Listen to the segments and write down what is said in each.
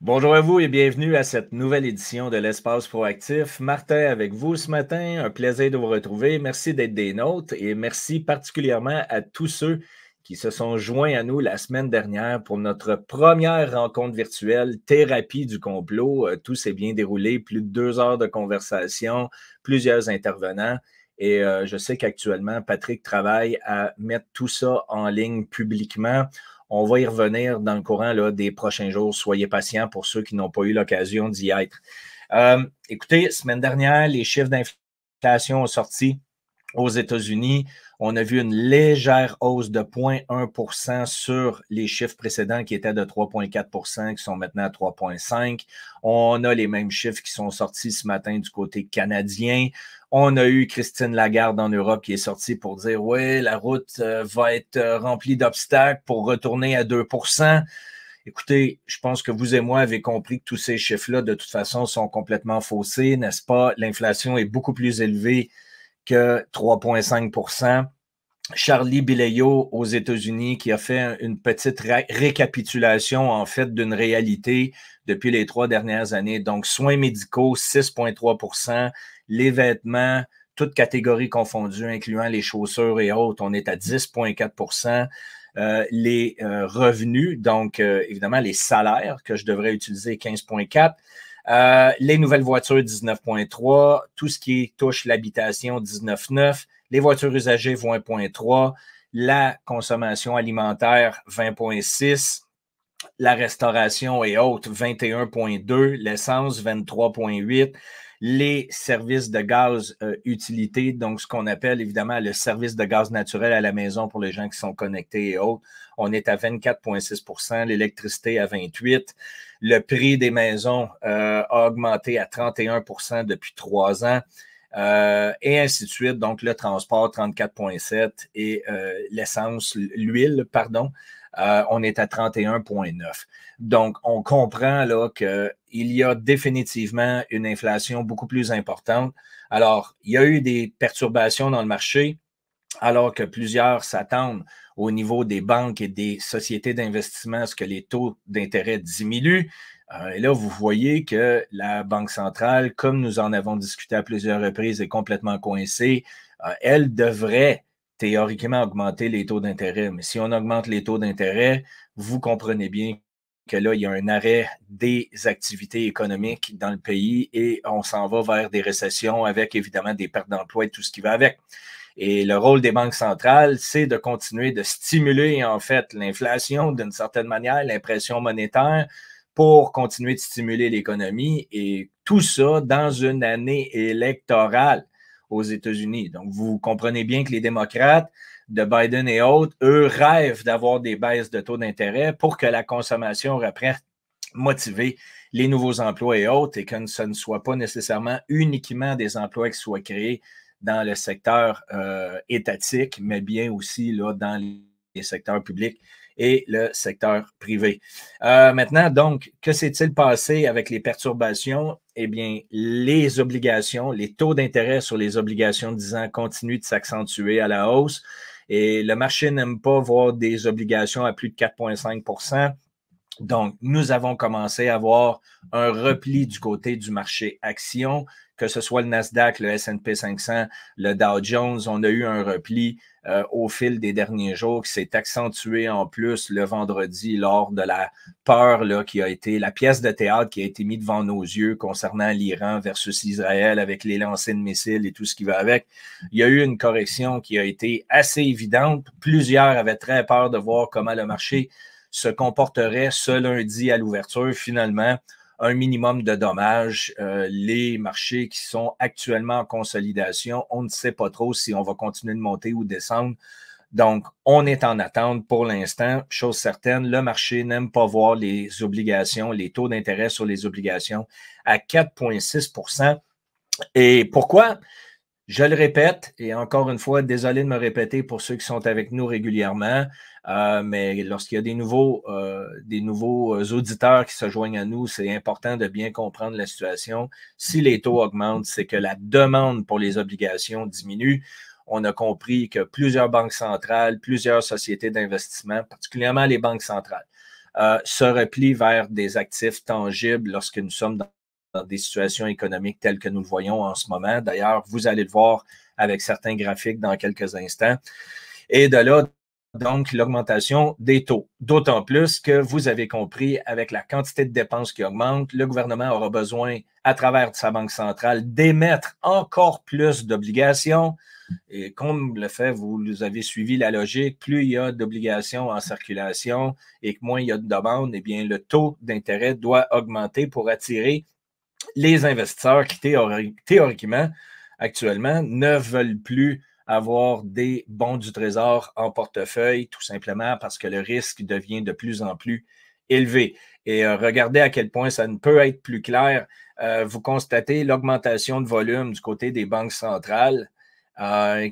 Bonjour à vous et bienvenue à cette nouvelle édition de l'Espace Proactif. Martin avec vous ce matin, un plaisir de vous retrouver. Merci d'être des nôtres et merci particulièrement à tous ceux qui se sont joints à nous la semaine dernière pour notre première rencontre virtuelle, Thérapie du complot. Tout s'est bien déroulé, plus de 2 heures de conversation, plusieurs intervenants. Et je sais qu'actuellement, Patrick travaille à mettre tout ça en ligne publiquement. On va y revenir dans le courant là, des prochains jours. Soyez patients pour ceux qui n'ont pas eu l'occasion d'y être. Écoutez, semaine dernière, les chiffres d'inflation ont sorti aux États-Unis. On a vu une légère hausse de 0,1 % sur les chiffres précédents qui étaient de 3,4 % qui sont maintenant à 3,5 %. On a les mêmes chiffres qui sont sortis ce matin du côté canadien. On a eu Christine Lagarde en Europe qui est sortie pour dire oui, la route va être remplie d'obstacles pour retourner à 2 %. Écoutez, je pense que vous et moi avez compris que tous ces chiffres-là, de toute façon, sont complètement faussés, n'est-ce pas? L'inflation est beaucoup plus élevée que 3,5 %. Charlie Bileyo aux États-Unis qui a fait une petite récapitulation en fait d'une réalité depuis les 3 dernières années. Donc, soins médicaux, 6,3 %, les vêtements, toutes catégories confondues, incluant les chaussures et autres, on est à 10,4 %. Les revenus, donc évidemment les salaires que je devrais utiliser, 15,4 %. Les nouvelles voitures, 19,3 %. Tout ce qui touche l'habitation, 19,9 %. Les voitures usagées, 20,3 %. La consommation alimentaire, 20,6 %. La restauration et autres, 21,2 %. L'essence, 23,8 %. Les services de gaz utilité, donc ce qu'on appelle évidemment le service de gaz naturel à la maison pour les gens qui sont connectés et autres, on est à 24,6 %, l'électricité à 28 %. Le prix des maisons a augmenté à 31 % depuis 3 ans. Et ainsi de suite. Donc, le transport, 34,7 % et l'essence, l'huile, pardon, on est à 31,9 %. Donc, on comprend là qu'il y a définitivement une inflation beaucoup plus importante. Alors, il y a eu des perturbations dans le marché, alors que plusieurs s'attendent au niveau des banques et des sociétés d'investissement à ce que les taux d'intérêt diminuent. Et là, vous voyez que la Banque centrale, comme nous en avons discuté à plusieurs reprises, est complètement coincée. Elle devrait théoriquement augmenter les taux d'intérêt. Mais si on augmente les taux d'intérêt, vous comprenez bien que là, il y a un arrêt des activités économiques dans le pays et on s'en va vers des récessions avec évidemment des pertes d'emplois et tout ce qui va avec. Et le rôle des banques centrales, c'est de continuer de stimuler en fait l'inflation d'une certaine manière, l'impression monétaire, pour continuer de stimuler l'économie et tout ça dans une année électorale aux États-Unis. Donc, vous comprenez bien que les démocrates de Biden et autres, eux, rêvent d'avoir des baisses de taux d'intérêt pour que la consommation reprenne motiver les nouveaux emplois et autres et que ce ne soit pas nécessairement uniquement des emplois qui soient créés dans le secteur étatique, mais bien aussi là, dans les secteurs publics et le secteur privé. Maintenant, donc, que s'est-il passé avec les perturbations? Eh bien, les obligations, les taux d'intérêt sur les obligations de 10 ans continuent de s'accentuer à la hausse et le marché n'aime pas voir des obligations à plus de 4,5 %. Donc, nous avons commencé à voir un repli du côté du marché action, que ce soit le Nasdaq, le S&P 500, le Dow Jones. On a eu un repli au fil des derniers jours qui s'est accentué en plus le vendredi lors de la peur là, qui a été la pièce de théâtre qui a été mise devant nos yeux concernant l'Iran versus Israël avec les lancers de missiles et tout ce qui va avec. Il y a eu une correction qui a été assez évidente. Plusieurs avaient très peur de voir comment le marché se comporterait ce lundi à l'ouverture. Finalement, un minimum de dommages. Les marchés qui sont actuellement en consolidation, on ne sait pas trop si on va continuer de monter ou descendre. Donc, on est en attente pour l'instant. Chose certaine, le marché n'aime pas voir les obligations, les taux d'intérêt sur les obligations à 4,6 %. Et pourquoi? Je le répète, et encore une fois, désolé de me répéter pour ceux qui sont avec nous régulièrement, mais lorsqu'il y a des nouveaux auditeurs qui se joignent à nous, c'est important de bien comprendre la situation. Si les taux augmentent, c'est que la demande pour les obligations diminue. On a compris que plusieurs banques centrales, plusieurs sociétés d'investissement, particulièrement les banques centrales, se replie vers des actifs tangibles lorsque nous sommes dans des situations économiques telles que nous le voyons en ce moment. D'ailleurs, vous allez le voir avec certains graphiques dans quelques instants. Et de là, donc, l'augmentation des taux. D'autant plus que vous avez compris, avec la quantité de dépenses qui augmente, le gouvernement aura besoin, à travers sa banque centrale, d'émettre encore plus d'obligations. Et comme le fait, vous avez suivi la logique, plus il y a d'obligations en circulation et que moins il y a de demandes, eh bien, le taux d'intérêt doit augmenter pour attirer les investisseurs qui, théoriquement, actuellement, ne veulent plus avoir des bons du Trésor en portefeuille, tout simplement parce que le risque devient de plus en plus élevé. Et regardez à quel point ça ne peut être plus clair. Vous constatez l'augmentation de volume du côté des banques centrales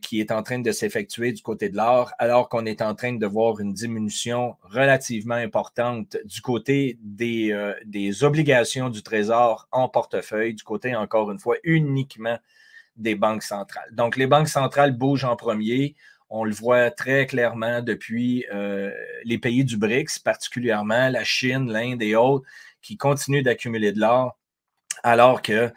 qui est en train de s'effectuer du côté de l'or, alors qu'on est en train de voir une diminution relativement importante du côté des obligations du Trésor en portefeuille, du côté, encore une fois, uniquement des banques centrales. Donc, les banques centrales bougent en premier. On le voit très clairement depuis les pays du BRICS, particulièrement la Chine, l'Inde et autres, qui continuent d'accumuler de l'or, alors que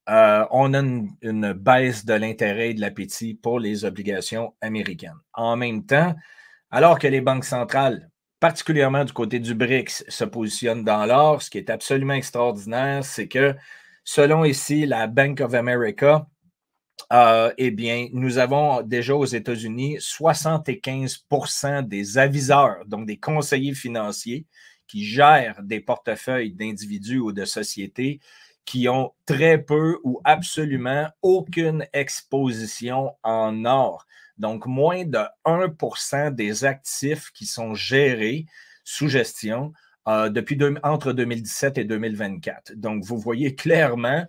on a une baisse de l'intérêt et de l'appétit pour les obligations américaines. En même temps, alors que les banques centrales, particulièrement du côté du BRICS, se positionnent dans l'or, ce qui est absolument extraordinaire, c'est que selon ici la Bank of America, eh bien, nous avons déjà aux États-Unis 75% des aviseurs, donc des conseillers financiers qui gèrent des portefeuilles d'individus ou de sociétés qui ont très peu ou absolument aucune exposition en or. Donc, moins de 1% des actifs qui sont gérés sous gestion entre 2017 et 2024. Donc, vous voyez clairement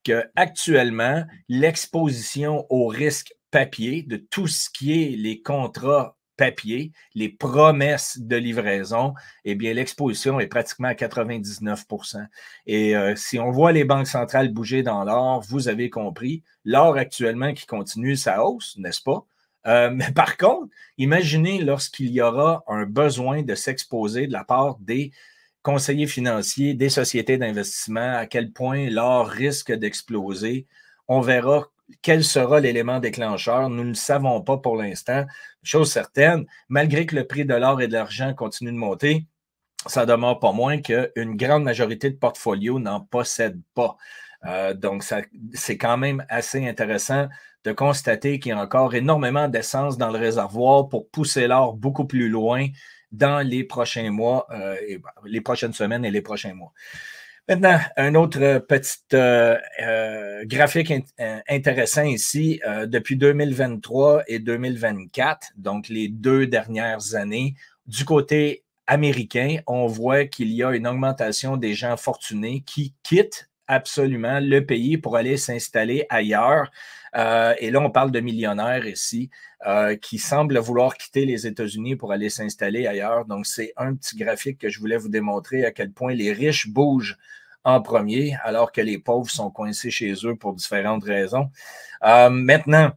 qu'actuellement, l'exposition au risque papier de tout ce qui est les contrats papier, les promesses de livraison, eh bien, l'exposition est pratiquement à 99%. Et si on voit les banques centrales bouger dans l'or, vous avez compris, l'or actuellement qui continue sa hausse, n'est-ce pas? Mais par contre, imaginez lorsqu'il y aura un besoin de s'exposer de la part des conseillers financiers, des sociétés d'investissement, à quel point l'or risque d'exploser. On verra quel sera l'élément déclencheur. Nous ne le savons pas pour l'instant. Chose certaine, malgré que le prix de l'or et de l'argent continue de monter, ça demeure pas moins qu'une grande majorité de portfolios n'en possèdent pas. Donc, c'est quand même assez intéressant de constater qu'il y a encore énormément d'essence dans le réservoir pour pousser l'or beaucoup plus loin dans les prochains mois, les prochaines semaines et les prochains mois. Maintenant, un autre petit graphique intéressant ici, depuis 2023 et 2024, donc les 2 dernières années, du côté américain, on voit qu'il y a une augmentation des gens fortunés qui quittent absolument le pays pour aller s'installer ailleurs. Et là, on parle de millionnaires ici qui semblent vouloir quitter les États-Unis pour aller s'installer ailleurs. Donc, c'est un petit graphique que je voulais vous démontrer à quel point les riches bougent en premier, alors que les pauvres sont coincés chez eux pour différentes raisons. Maintenant,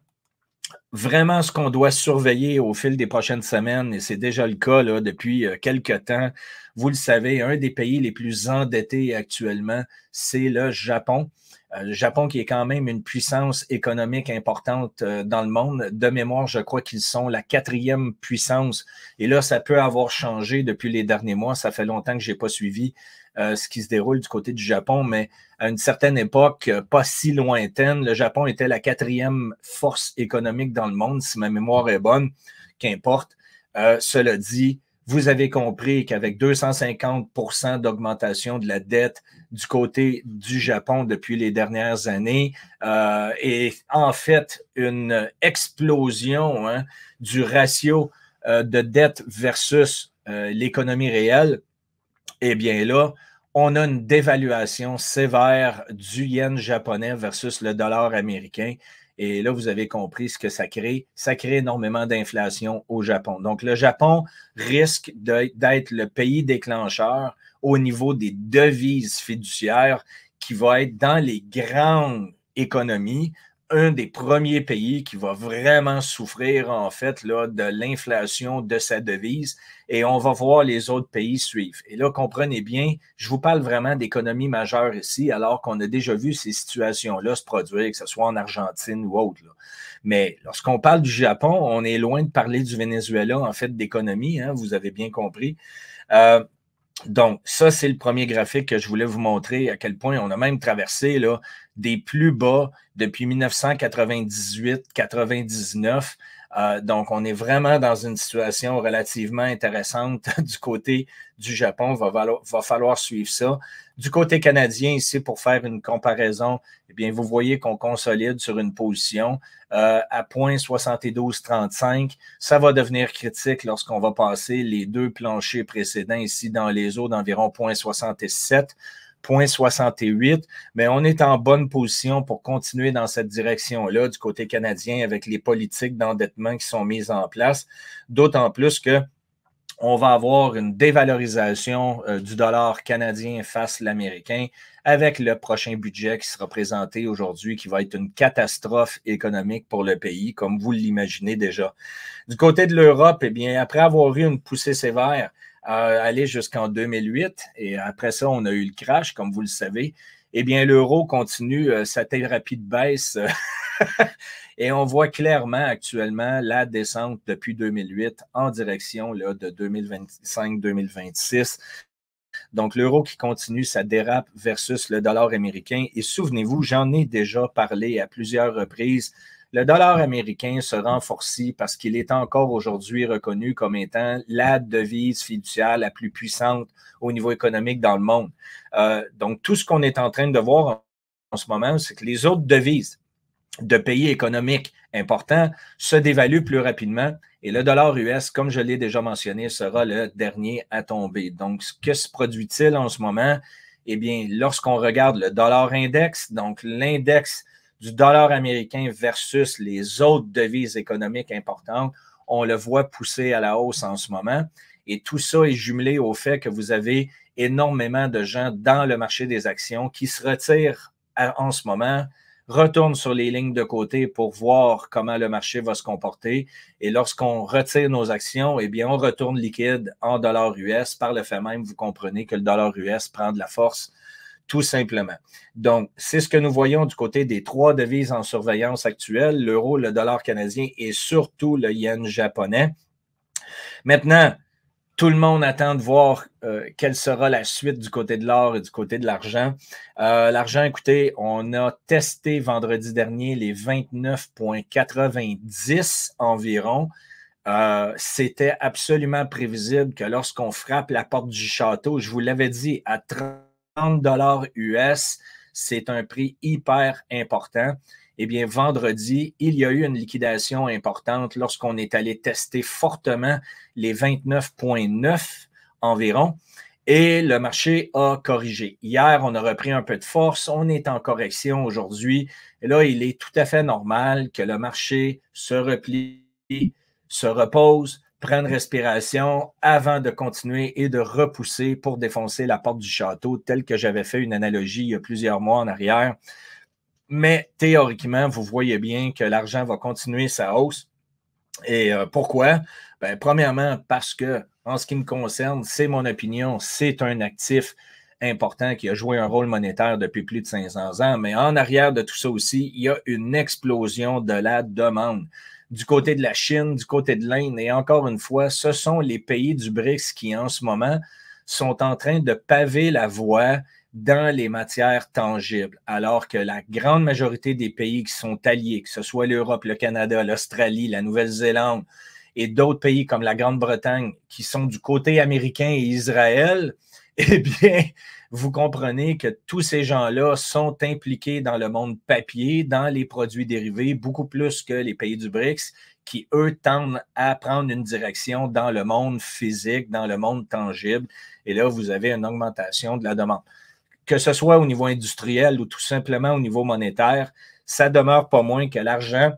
vraiment, ce qu'on doit surveiller au fil des prochaines semaines, et c'est déjà le cas là, depuis quelques temps, vous le savez, un des pays les plus endettés actuellement, c'est le Japon. Le Japon qui est quand même une puissance économique importante dans le monde. De mémoire, je crois qu'ils sont la 4e puissance. Et là, ça peut avoir changé depuis les derniers mois. Ça fait longtemps que je n'ai pas suivi ce qui se déroule du côté du Japon, mais à une certaine époque, pas si lointaine, le Japon était la 4e force économique dans le monde, si ma mémoire est bonne, qu'importe. Cela dit, vous avez compris qu'avec 250% d'augmentation de la dette du côté du Japon depuis les dernières années et en fait une explosion du ratio de dette versus l'économie réelle, eh bien là, on a une dévaluation sévère du yen japonais versus le dollar américain. Et là, vous avez compris ce que ça crée. Ça crée énormément d'inflation au Japon. Donc, le Japon risque d'être le pays déclencheur au niveau des devises fiduciaires qui va être dans les grandes économies un des premiers pays qui va vraiment souffrir, en fait, là, de l'inflation de sa devise et on va voir les autres pays suivre. Et là, comprenez bien, je vous parle vraiment d'économie majeure ici, alors qu'on a déjà vu ces situations-là se produire, que ce soit en Argentine ou autre, là. Mais lorsqu'on parle du Japon, on est loin de parler du Venezuela, en fait, d'économie, hein, vous avez bien compris. Euh, donc, ça, c'est le premier graphique que je voulais vous montrer à quel point on a même traversé là, des plus bas depuis 1998-99. Donc, on est vraiment dans une situation relativement intéressante du côté du Japon. Va falloir suivre ça. Du côté canadien, ici, pour faire une comparaison, eh bien, vous voyez qu'on consolide sur une position à 0,7235. Ça va devenir critique lorsqu'on va passer les deux planchers précédents ici dans les eaux d'environ 0,67. 0,68, mais on est en bonne position pour continuer dans cette direction-là du côté canadien avec les politiques d'endettement qui sont mises en place, d'autant plus que on va avoir une dévalorisation du dollar canadien face à l'américain avec le prochain budget qui sera présenté aujourd'hui, qui va être une catastrophe économique pour le pays, comme vous l'imaginez déjà. Du côté de l'Europe, eh bien, après avoir eu une poussée sévère, aller jusqu'en 2008, et après ça, on a eu le crash, comme vous le savez, eh bien, l'euro continue sa thérapie de baisse. Et on voit clairement actuellement la descente depuis 2008 en direction là, de 2025-2026. Donc, l'euro qui continue sa dérape versus le dollar américain. Et souvenez-vous, j'en ai déjà parlé à plusieurs reprises. Le dollar américain se renforce parce qu'il est encore aujourd'hui reconnu comme étant la devise fiduciaire la plus puissante au niveau économique dans le monde. Donc, tout ce qu'on est en train de voir en ce moment, c'est que les autres devises de pays économiques importants se dévaluent plus rapidement et le dollar US, comme je l'ai déjà mentionné, sera le dernier à tomber. Donc, que se produit-il en ce moment? Eh bien, lorsqu'on regarde le dollar index, donc l'index du dollar américain versus les autres devises économiques importantes, on le voit pousser à la hausse en ce moment. Et tout ça est jumelé au fait que vous avez énormément de gens dans le marché des actions qui se retirent en ce moment, retourne sur les lignes de côté pour voir comment le marché va se comporter. Et lorsqu'on retire nos actions, eh bien, on retourne liquide en dollars US. Par le fait même, vous comprenez que le dollar US prend de la force tout simplement. Donc, c'est ce que nous voyons du côté des trois devises en surveillance actuelle, l'euro, le dollar canadien et surtout le yen japonais. Maintenant, tout le monde attend de voir quelle sera la suite du côté de l'or et du côté de l'argent. L'argent, écoutez, on a testé vendredi dernier les 29,90 environ. C'était absolument prévisible que lorsqu'on frappe la porte du château, je vous l'avais dit, à 30 dollars US, c'est un prix hyper important. Eh bien, vendredi, il y a eu une liquidation importante lorsqu'on est allé tester fortement les 29,9 environ et le marché a corrigé. Hier, on a repris un peu de force, on est en correction aujourd'hui. Et là, il est tout à fait normal que le marché se replie, se repose, prenne respiration avant de continuer et de repousser pour défoncer la porte du château, tel que j'avais fait une analogie il y a plusieurs mois en arrière. Mais théoriquement, vous voyez bien que l'argent va continuer sa hausse. Et pourquoi? Ben, premièrement, parce que, en ce qui me concerne, c'est mon opinion, c'est un actif important qui a joué un rôle monétaire depuis plus de 500 ans. Mais en arrière de tout ça aussi, il y a une explosion de la demande du côté de la Chine, du côté de l'Inde. Et encore une fois, ce sont les pays du BRICS qui, en ce moment, sont en train de paver la voie dans les matières tangibles, alors que la grande majorité des pays qui sont alliés, que ce soit l'Europe, le Canada, l'Australie, la Nouvelle-Zélande et d'autres pays comme la Grande-Bretagne qui sont du côté américain et Israël, eh bien, vous comprenez que tous ces gens-là sont impliqués dans le monde papier, dans les produits dérivés, beaucoup plus que les pays du BRICS, qui, eux, tendent à prendre une direction dans le monde physique, dans le monde tangible. Et là, vous avez une augmentation de la demande. Que ce soit au niveau industriel ou tout simplement au niveau monétaire, ça demeure pas moins que l'argent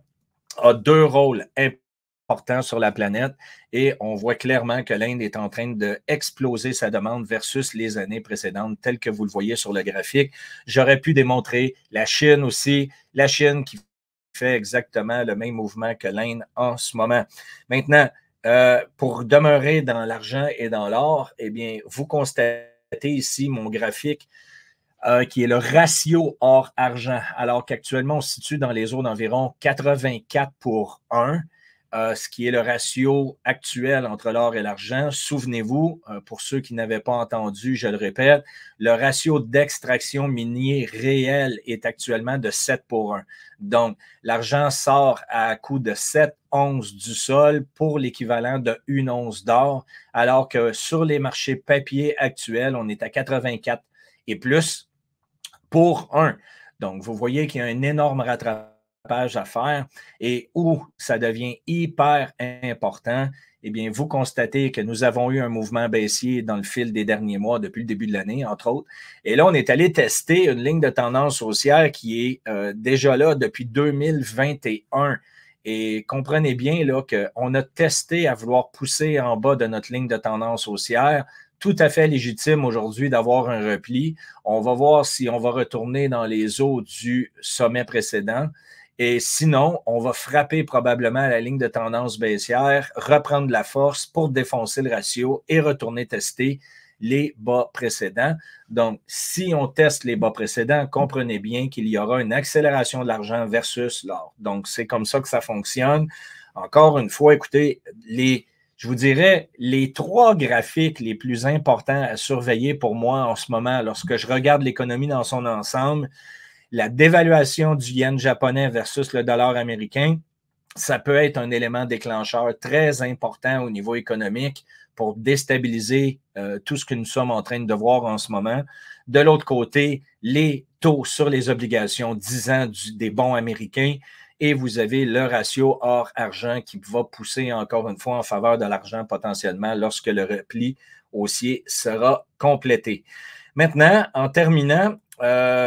a deux rôles importants sur la planète et on voit clairement que l'Inde est en train d'exploser sa demande versus les années précédentes, telles que vous le voyez sur le graphique. J'aurais pu démontrer la Chine aussi, la Chine qui fait exactement le même mouvement que l'Inde en ce moment. Maintenant, pour demeurer dans l'argent et dans l'or, eh bien, vous constatez ici mon graphique qui est le ratio or-argent, alors qu'actuellement, on se situe dans les eaux d'environ 84 pour 1, ce qui est le ratio actuel entre l'or et l'argent. Souvenez-vous, pour ceux qui n'avaient pas entendu, je le répète, le ratio d'extraction minier réel est actuellement de 7 pour 1. Donc, l'argent sort à coût de 7 onces du sol pour l'équivalent de 1 once d'or, alors que sur les marchés papier actuels, on est à 84 et plus pour 1. Donc, vous voyez qu'il y a un énorme rattrapage à faire et où ça devient hyper important, eh bien, vous constatez que nous avons eu un mouvement baissier dans le fil des derniers mois depuis le début de l'année, entre autres. Et là, on est allé tester une ligne de tendance haussière qui est déjà là depuis 2021. Et comprenez bien là, qu'on a testé à vouloir pousser en bas de notre ligne de tendance haussière. Tout à fait légitime aujourd'hui d'avoir un repli. On va voir si on va retourner dans les eaux du sommet précédent. Et sinon, on va frapper probablement la ligne de tendance baissière, reprendre de la force pour défoncer le ratio et retourner tester les bas précédents. Donc, si on teste les bas précédents, comprenez bien qu'il y aura une accélération de l'argent versus l'or. Donc, c'est comme ça que ça fonctionne. Encore une fois, écoutez, je vous dirais, les 3 graphiques les plus importants à surveiller pour moi en ce moment, lorsque je regarde l'économie dans son ensemble, la dévaluation du yen japonais versus le dollar américain, ça peut être un élément déclencheur très important au niveau économique pour déstabiliser tout ce que nous sommes en train de voir en ce moment. De l'autre côté, les taux sur les obligations 10 ans des bons américains, et vous avez le ratio or-argent qui va pousser encore une fois en faveur de l'argent potentiellement lorsque le repli haussier sera complété. Maintenant, en terminant,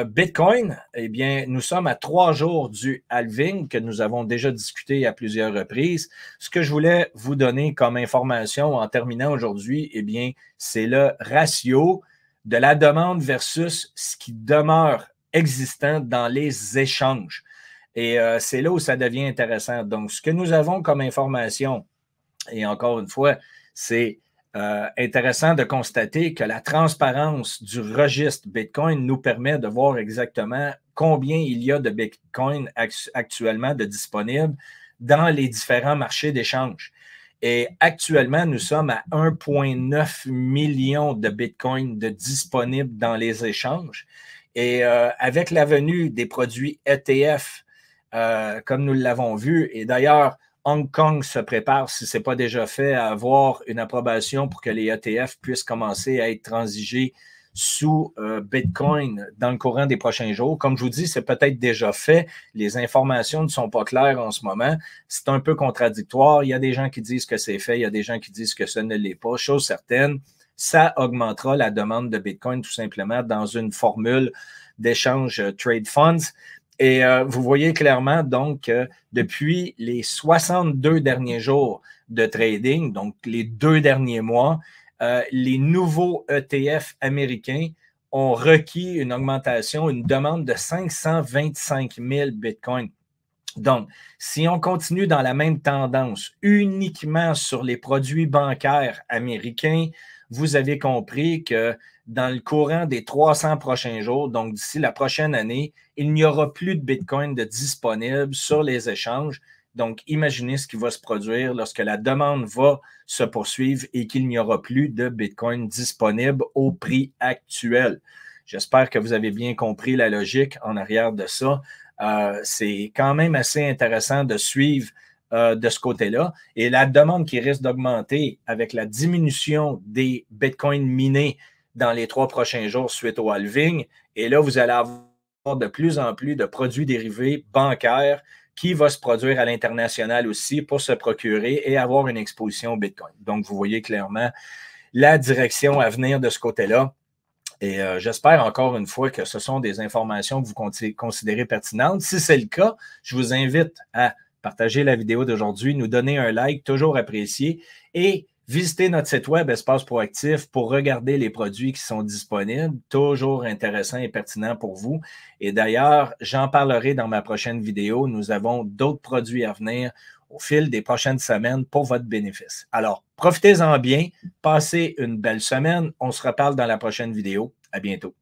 Bitcoin, eh bien, nous sommes à 3 jours du halving que nous avons déjà discuté à plusieurs reprises. Ce que je voulais vous donner comme information en terminant aujourd'hui, eh bien, c'est le ratio de la demande versus ce qui demeure existant dans les échanges. Et c'est là où ça devient intéressant. Donc, ce que nous avons comme information, et encore une fois, c'est intéressant de constater que la transparence du registre Bitcoin nous permet de voir exactement combien il y a de Bitcoin actuellement de disponibles dans les différents marchés d'échange. Et actuellement, nous sommes à 1,9 million de Bitcoin de disponibles dans les échanges. Et avec la venue des produits ETF, comme nous l'avons vu, et d'ailleurs, Hong Kong se prépare, si ce n'est pas déjà fait, à avoir une approbation pour que les ETF puissent commencer à être transigés sous Bitcoin dans le courant des prochains jours. Comme je vous dis, c'est peut-être déjà fait. Les informations ne sont pas claires en ce moment. C'est un peu contradictoire. Il y a des gens qui disent que c'est fait, il y a des gens qui disent que ce ne l'est pas. Chose certaine, ça augmentera la demande de Bitcoin tout simplement dans une formule d'échange trade funds. Et vous voyez clairement donc depuis les 62 derniers jours de trading, donc les 2 derniers mois, les nouveaux ETF américains ont requis une augmentation, une demande de 525 000 Bitcoin. Donc, si on continue dans la même tendance uniquement sur les produits bancaires américains, vous avez compris que dans le courant des 300 prochains jours, donc d'ici la prochaine année, il n'y aura plus de Bitcoin de disponible sur les échanges. Donc, imaginez ce qui va se produire lorsque la demande va se poursuivre et qu'il n'y aura plus de Bitcoin disponible au prix actuel. J'espère que vous avez bien compris la logique en arrière de ça. C'est quand même assez intéressant de suivre de ce côté-là. Et la demande qui risque d'augmenter avec la diminution des bitcoins minés dans les 3 prochains jours suite au halving. Et là, vous allez avoir de plus en plus de produits dérivés bancaires qui vont se produire à l'international aussi pour se procurer et avoir une exposition au Bitcoin. Donc, vous voyez clairement la direction à venir de ce côté-là. Et j'espère encore une fois que ce sont des informations que vous considérez pertinentes. Si c'est le cas, je vous invite à partager la vidéo d'aujourd'hui, nous donner un like, toujours apprécié, et visitez notre site web Espace Proactif pour regarder les produits qui sont disponibles, toujours intéressants et pertinents pour vous. Et d'ailleurs, j'en parlerai dans ma prochaine vidéo. Nous avons d'autres produits à venir au fil des prochaines semaines pour votre bénéfice. Alors, profitez-en bien, passez une belle semaine. On se reparle dans la prochaine vidéo. À bientôt.